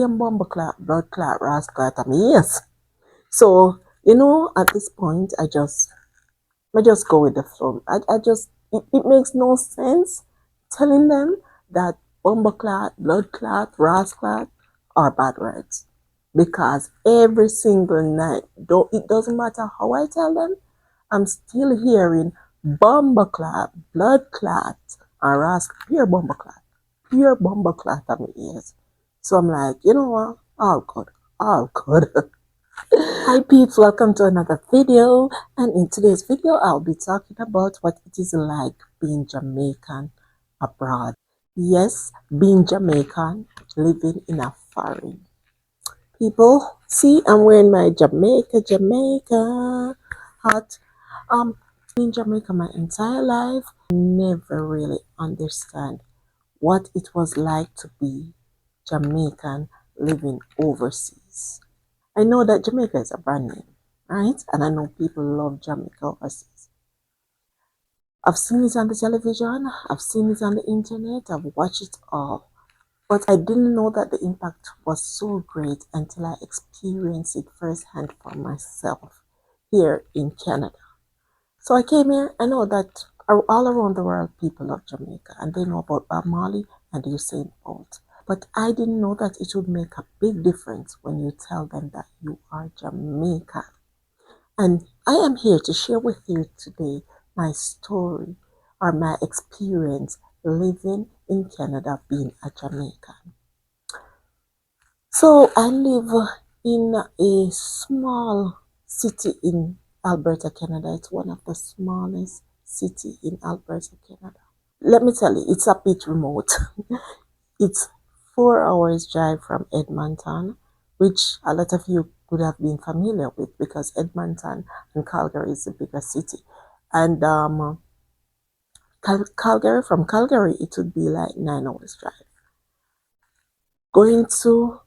am bumble clot, blood clot, ras clot, I mean, yes. So, you know, at this point, I just go with the flow. It makes no sense telling them that bumble clot, blood clot, ras clot are bad words. Because every single night, though it doesn't matter how I tell them, I'm still hearing bumble clot, blood clot, and ras pure bumble clot on my ears. So I'm like, you know what? All good, all good. Hi peeps, welcome to another video, and in today's video I'll be talking about what it is like being Jamaican abroad. Yes, being Jamaican, living in a foreign. People, see, I'm wearing my Jamaica hat. In Jamaica my entire life, never really understand what it was like to be Jamaican living overseas. I know that Jamaica is a brand name, right? And I know people love Jamaica overseas. I've seen it on the television, I've seen it on the internet, I've watched it all. But I didn't know that the impact was so great until I experienced it firsthand for myself here in Canada. So I came here, I know that all around the world people love Jamaica and they know about Bob Marley and Usain Bolt. But I didn't know that it would make a big difference when you tell them that you are Jamaican. And I am here to share with you today my story or my experience living in Canada being a Jamaican. So I live in a small city in Alberta, Canada. It's one of the smallest city in Alberta, Canada. Let me tell you, it's a bit remote. It's 4 hours drive from Edmonton, which a lot of you could have been familiar with because Edmonton and Calgary is the bigger city. And Calgary, from Calgary, it would be like 9 hours drive. Going to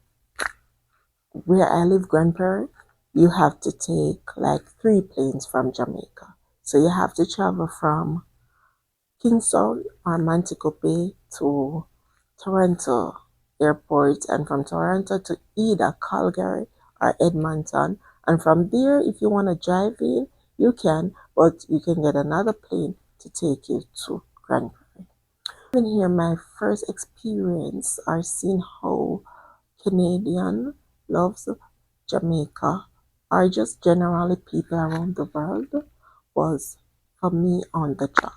where I live, Grand Prairie, you have to take like 3 planes from Jamaica. So you have to travel from Kingston or Montego Bay to Toronto Airport, and from Toronto to either Calgary or Edmonton. And from there, if you want to drive in, you can, but you can get another plane to take you to Grand Prairie. Even here, my first experience or seeing how Canadian loves Jamaica or just generally people around the world was for me on the job.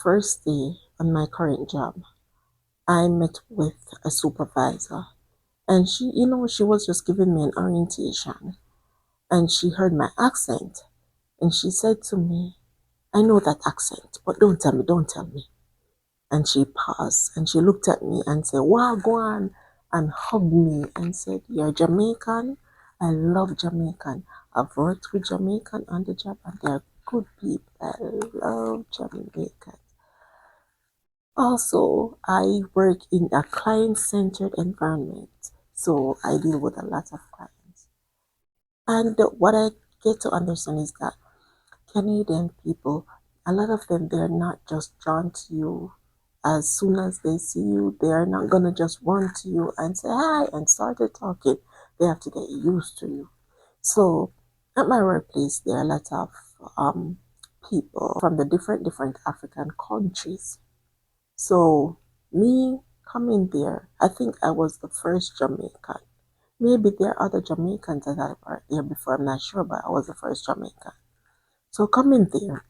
First day on my current job, I met with a supervisor and she was just giving me an orientation and she heard my accent and she said to me, I know that accent, but don't tell me. And she paused and she looked at me and said, wow, go on, and hugged me and said, you're Jamaican? I love Jamaican. I've worked with Jamaican on the job and they're good people. I love Jamaican. Also, I work in a client-centered environment, so I deal with a lot of clients. And what I get to understand is that Canadian people, a lot of them, they're not just drawn to you as soon as they see you. They are not gonna just run to you and say hi and start talking. They have to get used to you. So at my workplace, there are a lot of people from the different African countries. So me coming there, I think I was the first Jamaican. Maybe there are other Jamaicans that were there before, I'm not sure, but I was the first Jamaican. So coming there,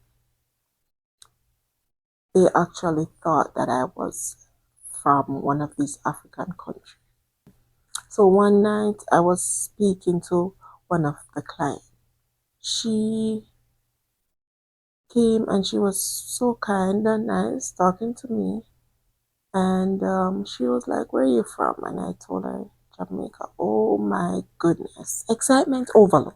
they actually thought that I was from one of these African countries. So one night I was speaking to one of the clients. She came and she was so kind and nice talking to me. And she was like, where are you from? And I told her, Jamaica. Oh my goodness. Excitement overload.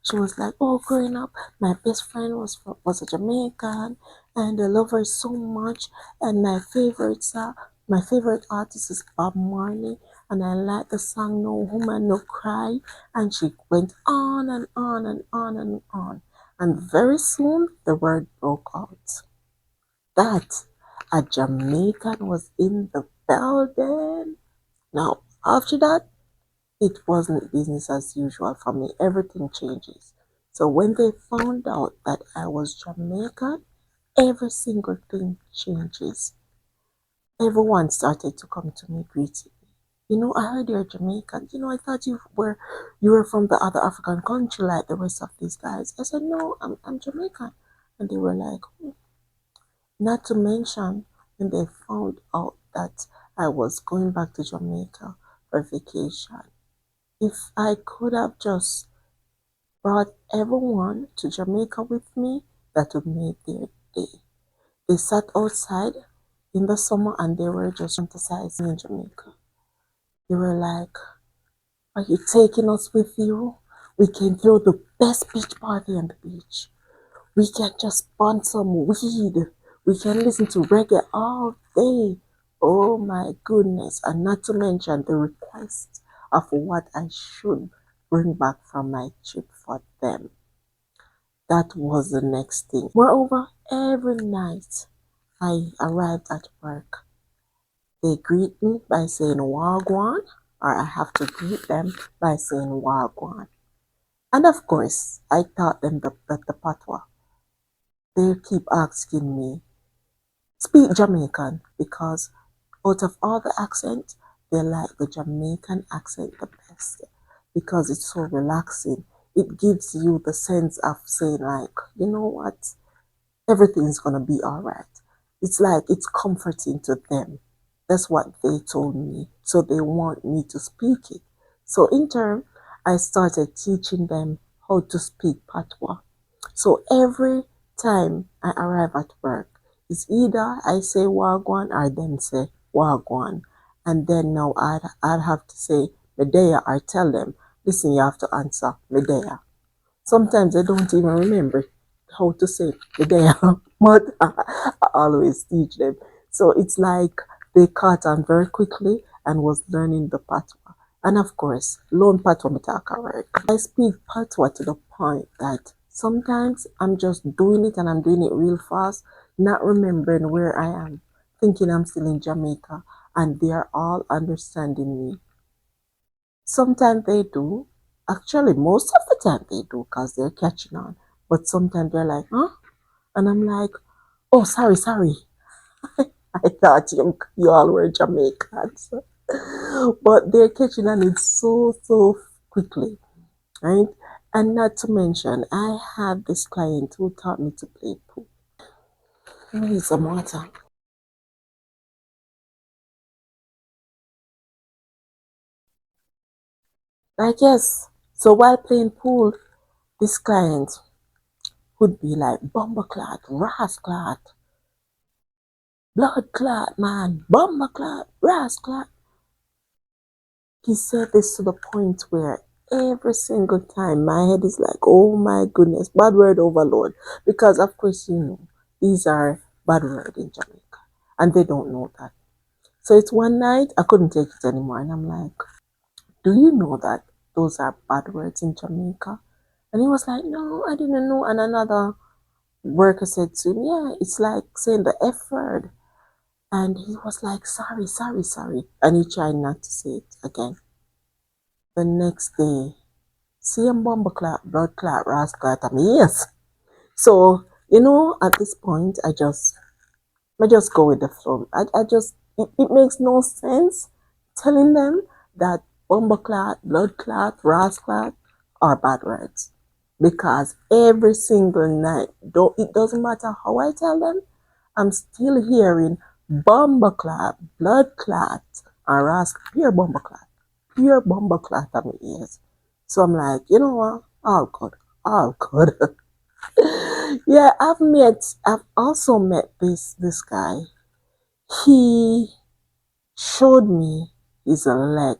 She was like, oh, growing up, my best friend was a Jamaican and I love her so much. And my favorite artist is Bob Marley. And I like the song No Woman No Cry. And she went on and on and on and on. And very soon the word broke out that a Jamaican was in the building. Now, after that, it wasn't business as usual for me. Everything changes. So when they found out that I was Jamaican, every single thing changes. Everyone started to come to me greeting me. I heard you're Jamaican. I thought you were from the other African country like the rest of these guys. I said, no, I'm Jamaican. And they were like, "Hmm." Not to mention when they found out that I was going back to Jamaica for vacation. If I could have just brought everyone to Jamaica with me, that would make their day. They sat outside in the summer and they were just fantasizing in Jamaica. They were like, are you taking us with you? We can throw the best beach party on the beach. We can just burn some weed. We can listen to reggae all day. Oh my goodness. And not to mention the request of what I should bring back from my trip for them. That was the next thing. Moreover, every night I arrived at work, they greet me by saying Wagwan, or I have to greet them by saying Wagwan. And of course, I taught them the patois. They keep asking me, speak Jamaican, because out of all the accents, they like the Jamaican accent the best because it's so relaxing. It gives you the sense of saying, like, you know what? Everything's gonna be all right. It's like it's comforting to them. That's what they told me. So they want me to speak it. So in turn, I started teaching them how to speak patois. So every time I arrive at work, it's either I say wagwan or them say wagwan. And then now I'd have to say medea or tell them, listen, you have to answer medea. Sometimes I don't even remember how to say the day, but I always teach them. So it's like they caught on very quickly and was learning the patois. And of course, learn patois mitaka right. I speak patois to the point that sometimes I'm just doing it and I'm doing it real fast, not remembering where I am, thinking I'm still in Jamaica, and they are all understanding me. Sometimes they do. Actually, most of the time they do because they're catching on. But sometimes they're like, huh? And I'm like, oh, sorry, sorry. I thought you all were Jamaicans. But they're catching on it so quickly, right? And not to mention, I had this client who taught me to play pool. I need some water. Like, yes. So while playing pool, this client would be like, bumbleclad, rasclad, blood clot, man, bomber clot, brass clot. He said this to the point where every single time my head is like, oh my goodness, bad word overload. Because of course, these are bad words in Jamaica. And they don't know that. So it's one night, I couldn't take it anymore. And I'm like, do you know that those are bad words in Jamaica? And he was like, no, I didn't know. And another worker said to him, yeah, it's like saying the F word. And he was like, sorry, sorry, sorry. And he tried not to say it again. The next day, same bomber clot, blood clot, ras clot, I mean, yes. So, at this point, I just go with the flow. It makes no sense telling them that bomber clot, blood clot, ras clot are bad words. Because every single night, it doesn't matter how I tell them, I'm still hearing bomber clot, blood clot, and pure bomber clot on my ears. So I'm like, you know what? All good, all good. Yeah, I've also met this guy. He showed me his leg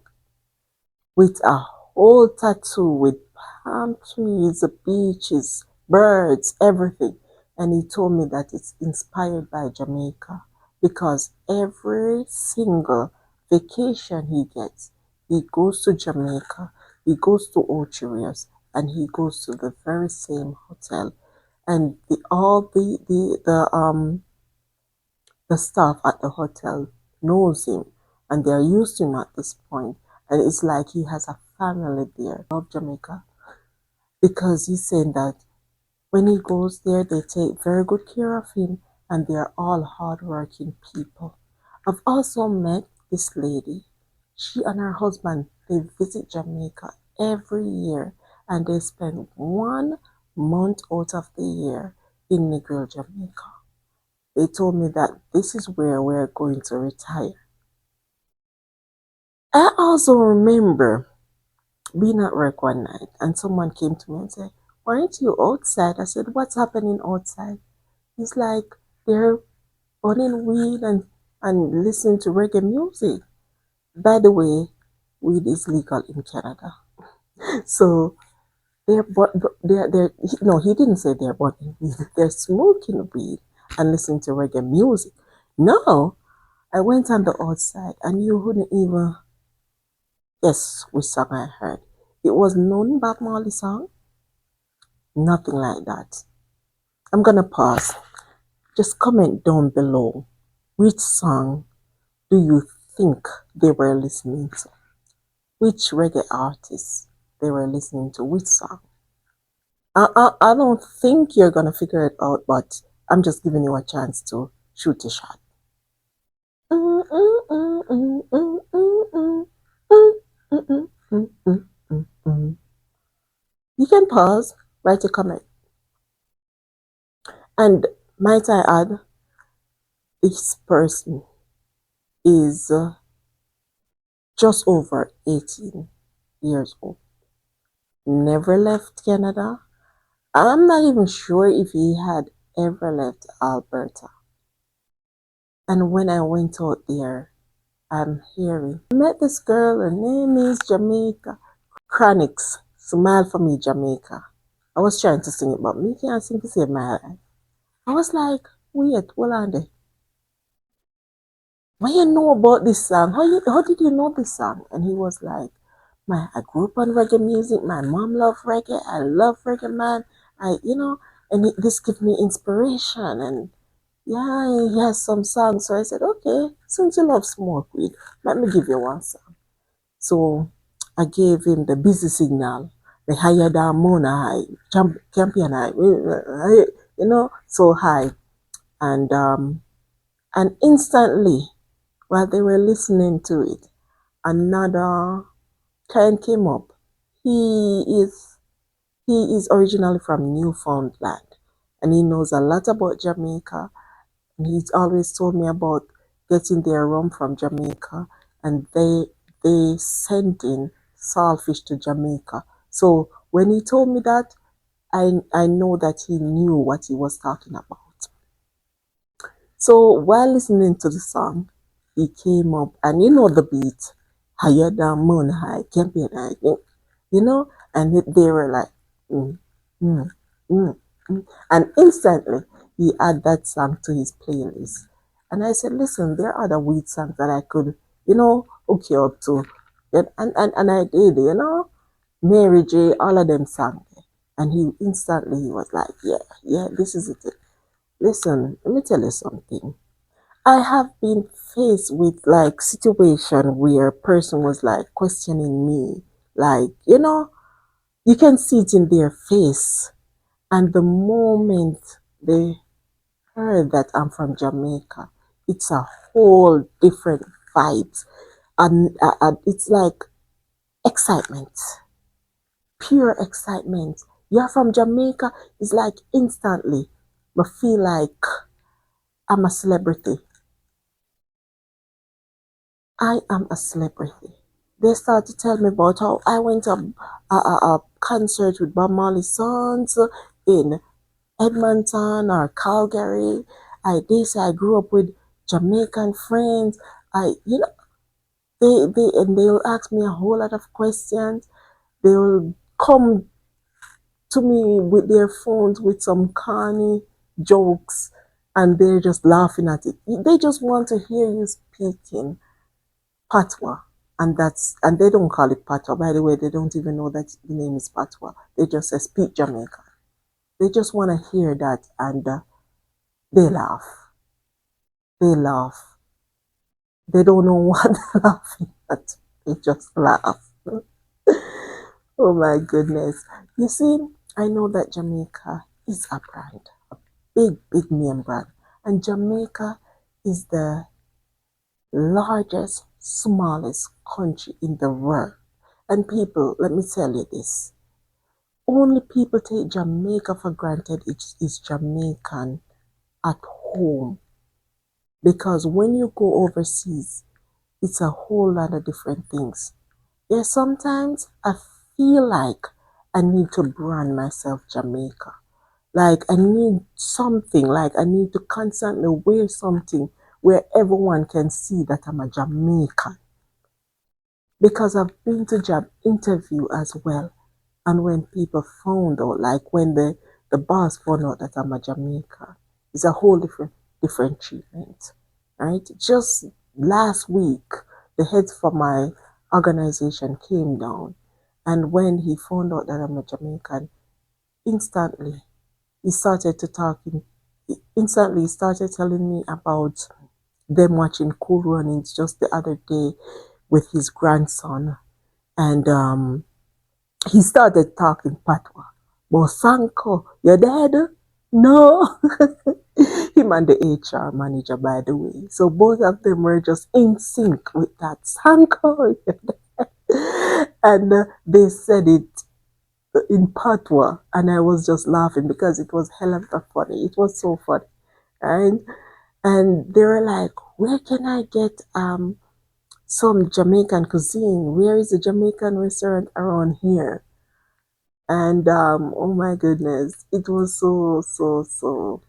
with a whole tattoo with palm trees, beaches, birds, everything. And he told me that it's inspired by Jamaica because every single vacation he gets, he goes to Jamaica, he goes to Ocherios, and he goes to the very same hotel. And the staff at the hotel knows him and they're used to him at this point. And it's like he has a family there. Love Jamaica because he's saying that when he goes there, they take very good care of him and they're all hardworking people. I've also met this lady. She and her husband, they visit Jamaica every year and they spend 1 month out of the year in Negril, Jamaica. They told me that this is where we're going to retire. I also remember being at work one night and someone came to me and said, "Weren't you outside?" I said, "What's happening outside?" He's like, "They're burning weed and listening to reggae music." By the way, weed is legal in Canada. So no, he didn't say they're burning weed. They're smoking weed and listening to reggae music. No, I went on the outside and you wouldn't even guess which song I heard. It was none Bob Marley song. Nothing like that. I'm gonna pause. Just comment down below which song do you think they were listening to? Which reggae artists they were listening to? Which song? I don't think you're gonna figure it out, but I'm just giving you a chance to shoot a shot. You can pause, write a comment. And might I add, this person is just over 18 years old. Never left Canada. I'm not even sure if he had ever left Alberta. And when I went out there, I'm hearing, I met this girl, her name is Jamaica. Chronics, smile for me, Jamaica. I was trying to sing it, but me can't sing to save my life. I was like, wait, hold on there. What you know about this song? How did you know this song? And he was like, I grew up on reggae music. My mom loved reggae. I love reggae, man. And this gave me inspiration. And yeah, he has some songs. So I said, okay, since you love smoke weed, let me give you one song. So I gave him the busy signal, the higher than Mona high, champion high, so high. And instantly, while they were listening to it, another client came up. He is originally from Newfoundland and he knows a lot about Jamaica, and he's always told me about getting their rum from Jamaica, and they sent in saltfish to Jamaica. So when he told me that, I know that he knew what he was talking about. So while listening to the song, he came up and you know the beat, higher than moon high, champion high, and they were like, mm, mm, mm, mm. And instantly he add that song to his playlist. And I said, listen, there are other weed songs that I could, hook you up to. And I did, Mary J, all of them sang. And he was like, yeah, this is it. Listen, let me tell you something. I have been faced with like situation where a person was like questioning me, like, you can see it in their face. And the moment they heard that I'm from Jamaica, it's a whole different vibe. And it's like excitement, pure excitement. You're from Jamaica, it's like instantly, I feel like I'm a celebrity. I am a celebrity. They start to tell me about how I went to a concert with Bob Marley's sons in Edmonton or Calgary. They say I grew up with Jamaican friends. They'll ask me a whole lot of questions. They'll come to me with their phones with some corny jokes and they're just laughing at it. They just want to hear you speaking Patois. And they don't call it Patois. By the way, they don't even know that the name is Patois. They just say speak Jamaican. They just want to hear that and they laugh. They laugh. They don't know what they're laughing at. They just laugh. Oh my goodness. You see, I know that Jamaica is a brand, a big, big name brand. And Jamaica is the largest, smallest country in the world. And people, let me tell you this. Only people take Jamaica for granted is Jamaican at home. Because when you go overseas, it's a whole lot of different things. Yeah, sometimes I feel like I need to brand myself Jamaica. Like I need something, like I need to constantly wear something where everyone can see that I'm a Jamaican. Because I've been to job interview as well. And when people found out, like when the boss found out that I'm a Jamaican, it's a whole different treatment. Right? Just last week, the head for my organization came down, and when he found out that I'm a Jamaican, instantly he started to talking. Instantly, he started telling me about them watching Cool Runnings just the other day with his grandson, and he started talking patois. But Sanko, your dad? No. Him and the HR manager, by the way. So both of them were just in sync with that. Sanko. And they said it in patois. And I was just laughing because it was hell of a funny. It was so funny. And they were like, where can I get some Jamaican cuisine? Where is a Jamaican restaurant around here? And oh my goodness, it was so.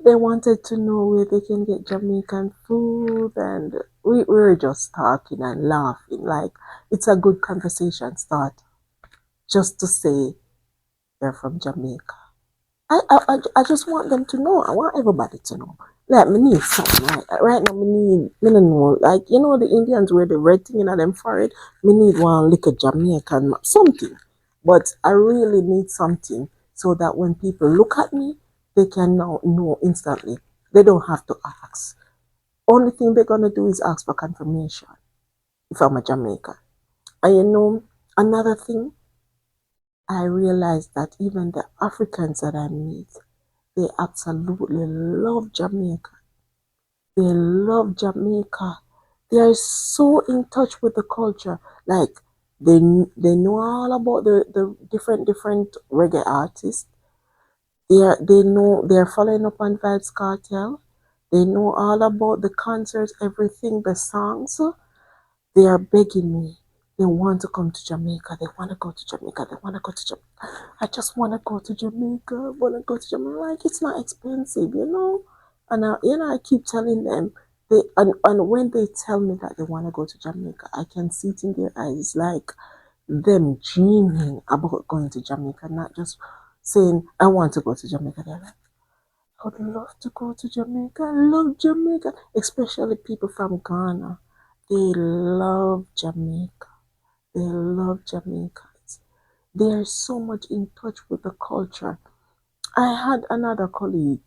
They wanted to know where they can get Jamaican food, and we were just talking and laughing. Like it's a good conversation start just to say they're from Jamaica. I just want them to know. I want everybody to know. Like me need something right now. Me no know like you know the Indians wear the red thing in them forehead. Me need one lick of Jamaican something, but I really need something so that when people look at me, they can now know instantly. They don't have to ask. Only thing they're gonna do is ask for confirmation if I'm a Jamaican. And you know another thing, I realized that even the Africans that I meet, they absolutely love Jamaica. They love Jamaica. They are so in touch with the culture. Like they they know all about the different reggae artists. They know they're following up on Vibes Cartel. They know all about the concerts, everything, the songs. They are begging me. They want to come to Jamaica. They want to go to Jamaica. They want to go to Jamaica. I just want to go to Jamaica. I want to go to Jamaica. Like it's not expensive, you know. And I keep telling them and when they tell me that they want to go to Jamaica, I can see it in their eyes like them dreaming about going to Jamaica, not just saying I want to go to Jamaica. They're like, I would love to go to Jamaica. I love Jamaica, especially people from Ghana. They love Jamaica. They love Jamaicans. They are so much in touch with the culture. I had another colleague,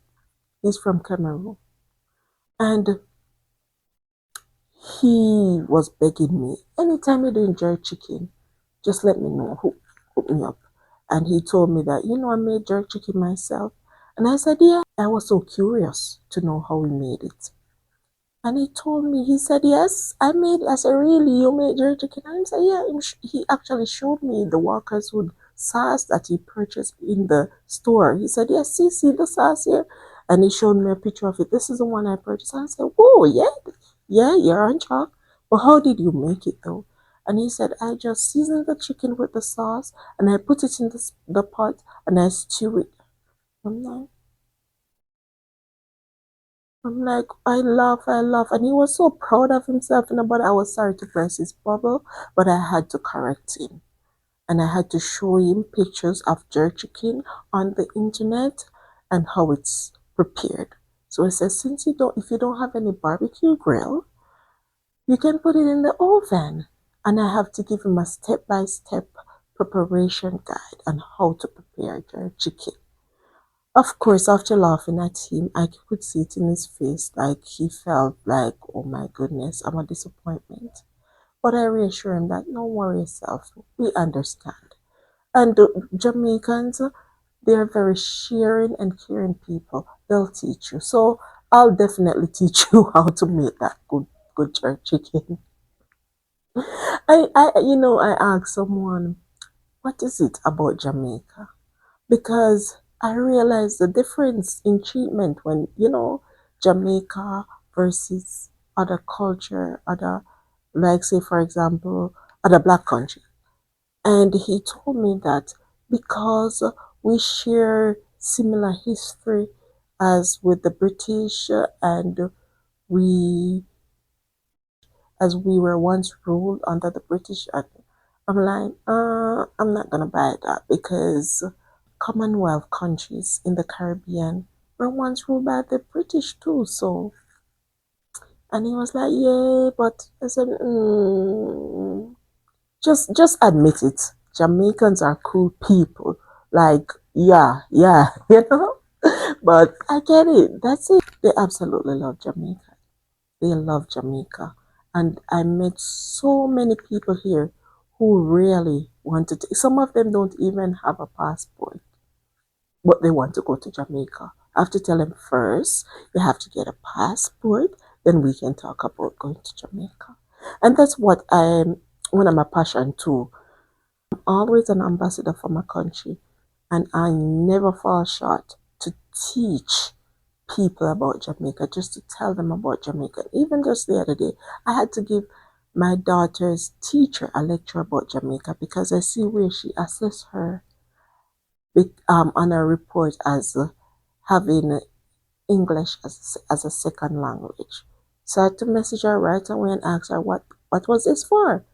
he's from Cameroon, and he was begging me, anytime you're doing jerk chicken, just let me know, hook me up. And he told me that, I made jerk chicken myself. And I said, yeah. I was so curious to know how he made it. And he told me, he said, yes, I made it. I said, really, you made jerk chicken? And he said, yeah, he actually showed me the Walker's Wood sauce that he purchased in the store. He said, yes, see the sauce here? And he showed me a picture of it. This is the one I purchased. And I said, whoa, yeah, you're on track. But how did you make it though? And he said, I just seasoned the chicken with the sauce and I put it in the pot and I stew it. I'm like, I laugh. And he was so proud of himself. But I was sorry to burst his bubble, but I had to correct him. And I had to show him pictures of jerk chicken on the internet and how it's prepared. So I said, if you don't have any barbecue grill, you can put it in the oven. And I have to give him a step-by-step preparation guide on how to prepare jerk chicken. Of course, after laughing at him, I could see it in his face, like he felt like, oh my goodness, I'm a disappointment. But I reassure him that don't worry yourself, we understand. And the Jamaicans, they are very sharing and caring people. They'll teach you. So I'll definitely teach you how to make that good jerk chicken. I asked someone, what is it about Jamaica? Because I realized the difference in treatment when, Jamaica versus other culture, other, like say for example, other black country. And he told me that because we share similar history as with the British, and we as we were once ruled under the British. I'm like, I'm not gonna buy that because Commonwealth countries in the Caribbean were once ruled by the British too. So, and he was like, yeah, but I said, just admit it. Jamaicans are cool people. Like, yeah, But I get it. That's it. They absolutely love Jamaica. They love Jamaica. And I met so many people here who really wanted to. Some of them don't even have a passport, but they want to go to Jamaica. I have to tell them first, you have to get a passport, then we can talk about going to Jamaica. And that's what one of my passion too. I'm always an ambassador for my country, and I never fall short to teach people about Jamaica, just to tell them about Jamaica. Even just the other day, I had to give my daughter's teacher a lecture about Jamaica because I see where she assessed her on a report as having English as a second language. So I had to message her right away and ask her what was this for?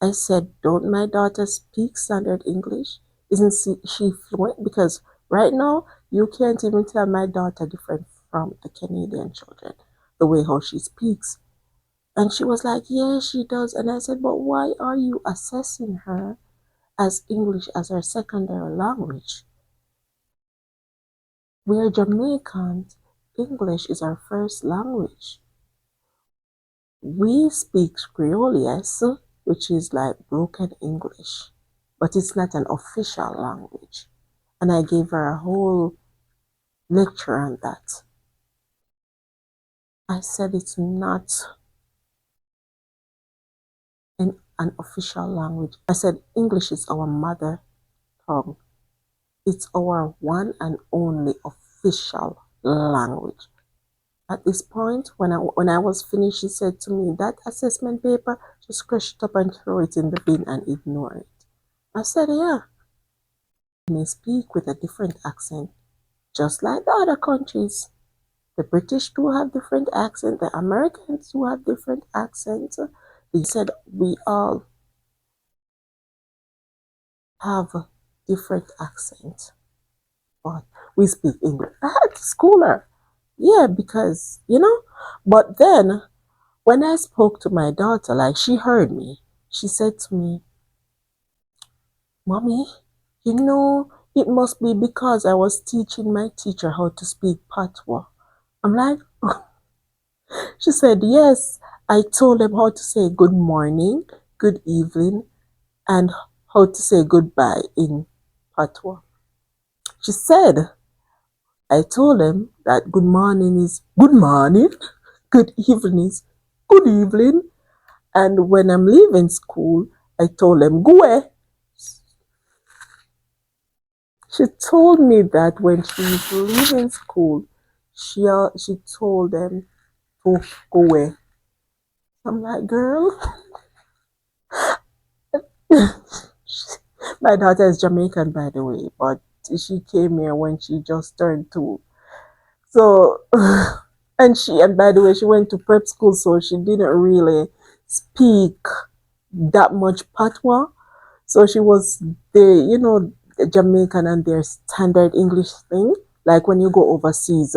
I said, don't my daughter speak standard English? Isn't she fluent? Because right now, you can't even tell my daughter different from the Canadian children, the way how she speaks. And she was like, yeah, she does. And I said, but why are you assessing her as English as her secondary language? We're Jamaicans. English is our first language. We speak Creole, yes, which is like broken English, but it's not an official language. And I gave her a whole lecture on that. I said it's not an official language. I said English is our mother tongue. It's our one and only official language. At this point, when I was finished, she said to me, that assessment paper, just crush it up and throw it in the bin and ignore it. I said, yeah. May speak with a different accent, just like the other countries. The British do have different accents, the Americans do have different accents. They said we all have different accents, but we speak English. I had to school her. Yeah, because, but then when I spoke to my daughter, like she heard me, she said to me, Mommy, it must be because I was teaching my teacher how to speak patois. I'm like, she said, yes, I told them how to say good morning, good evening, and how to say goodbye in patois. She said, I told them that good morning is good morning, good evening is good evening, and when I'm leaving school, I told them go away. She told me that when she was leaving school, she told them to go away. I'm like, girl, my daughter is Jamaican, by the way, but she came here when she just turned 2. So, and by the way, she went to prep school, so she didn't really speak that much patois. So she was the Jamaican and their standard English thing. Like when you go overseas,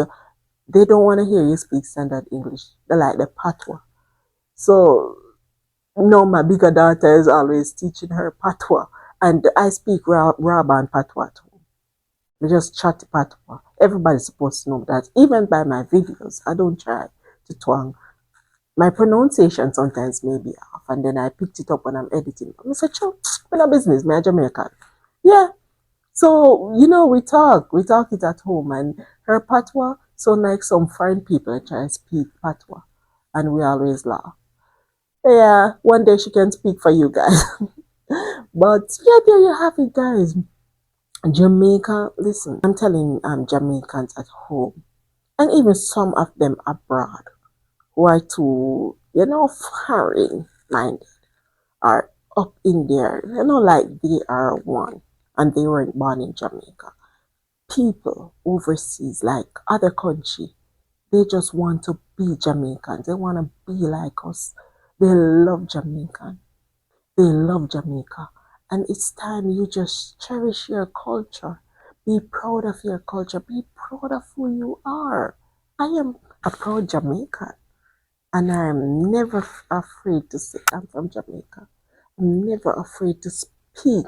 they don't want to hear you speak standard English. They like the patois. So no, my bigger daughter is always teaching her patois, and I speak Raban patois too. We just chat patois. Everybody's supposed to know that. Even by my videos, I don't try to twang. My pronunciation sometimes may be off, and then I picked it up when I'm editing. I said, "Sure, no business, me a Jamaican." Yeah. So we talk it at home, and her patois sound like some foreign people that try to speak patois, and we always laugh. Yeah, one day she can speak for you guys. But yeah, there you have it, guys. Jamaica, listen, I'm telling Jamaicans at home, and even some of them abroad, who are too, foreign minded, are up in there, like they are one and they weren't born in Jamaica. People overseas, like other country, they just want to be Jamaicans. They want to be like us. They love Jamaican. They love Jamaica. And it's time you just cherish your culture. Be proud of your culture. Be proud of who you are. I am a proud Jamaican. And I'm never afraid to say I'm from Jamaica. I'm never afraid to speak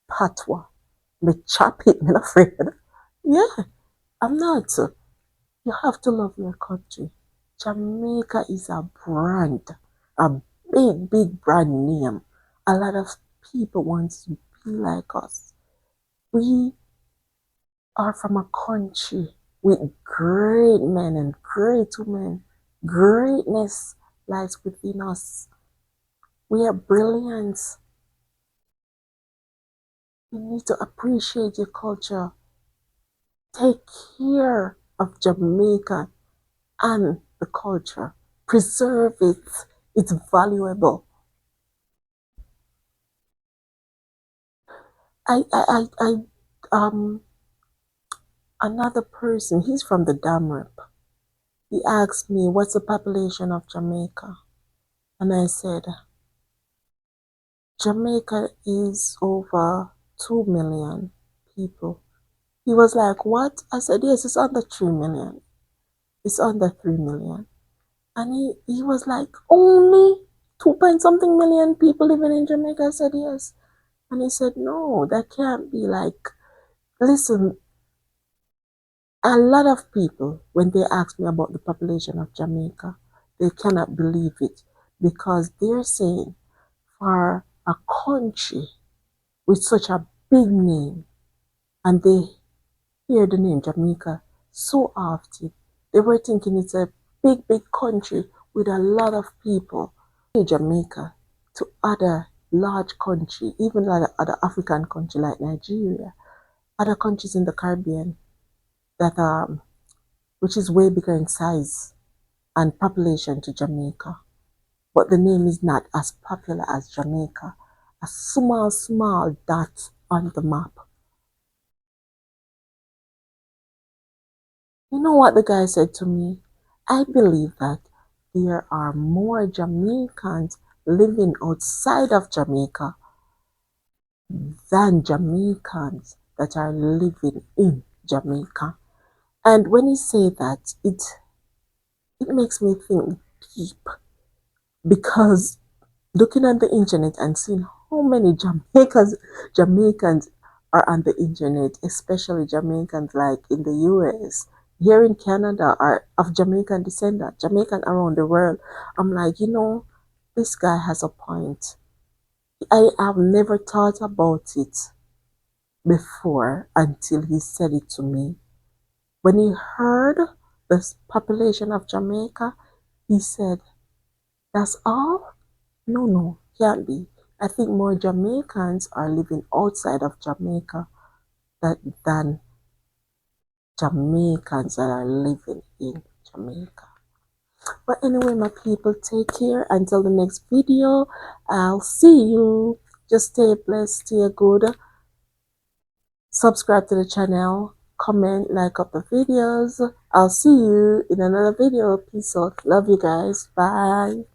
patois. Me chop it, I'm not afraid. Yeah, I'm not. You have to love your country. Jamaica is a brand, a big, big brand name. A lot of people want to be like us. We are from a country with great men and great women. Greatness lies within us. We are brilliant. You need to appreciate your culture. Take care of Jamaica and the culture. Preserve it. It's valuable. I another person, he's from the Damrep. He asked me, what's the population of Jamaica? And I said, Jamaica is over 2 million people. He was like, what? I said, yes, it's under 3 million. It's under 3 million. And he was like, only 2 point something million people living in Jamaica? I said, yes. And he said, no, that can't be. Like, listen, a lot of people, when they ask me about the population of Jamaica, they cannot believe it because they're saying for a country with such a big name, and they hear the name Jamaica so often, they were thinking it's a big, big country with a lot of people. Jamaica to other large country, even like other African country like Nigeria, other countries in the Caribbean that which is way bigger in size and population to Jamaica. But the name is not as popular as Jamaica. A small, small dot on the map. You know what the guy said to me? I believe that there are more Jamaicans living outside of Jamaica than Jamaicans that are living in Jamaica. And when he said that, it makes me think deep because looking at the internet and seeing how many Jamaicans are on the internet, especially Jamaicans like in the US, here in Canada are of Jamaican descent, Jamaican around the world. I'm like, this guy has a point. I have never thought about it before until he said it to me. When he heard the population of Jamaica, he said, that's all? No, no, can't be. I think more Jamaicans are living outside of Jamaica than Jamaicans that are living in Jamaica. But anyway, my people, take care. Until the next video, I'll see you. Just stay blessed, stay good. Subscribe to the channel, comment, like up the videos. I'll see you in another video. Peace out. Love you guys. Bye.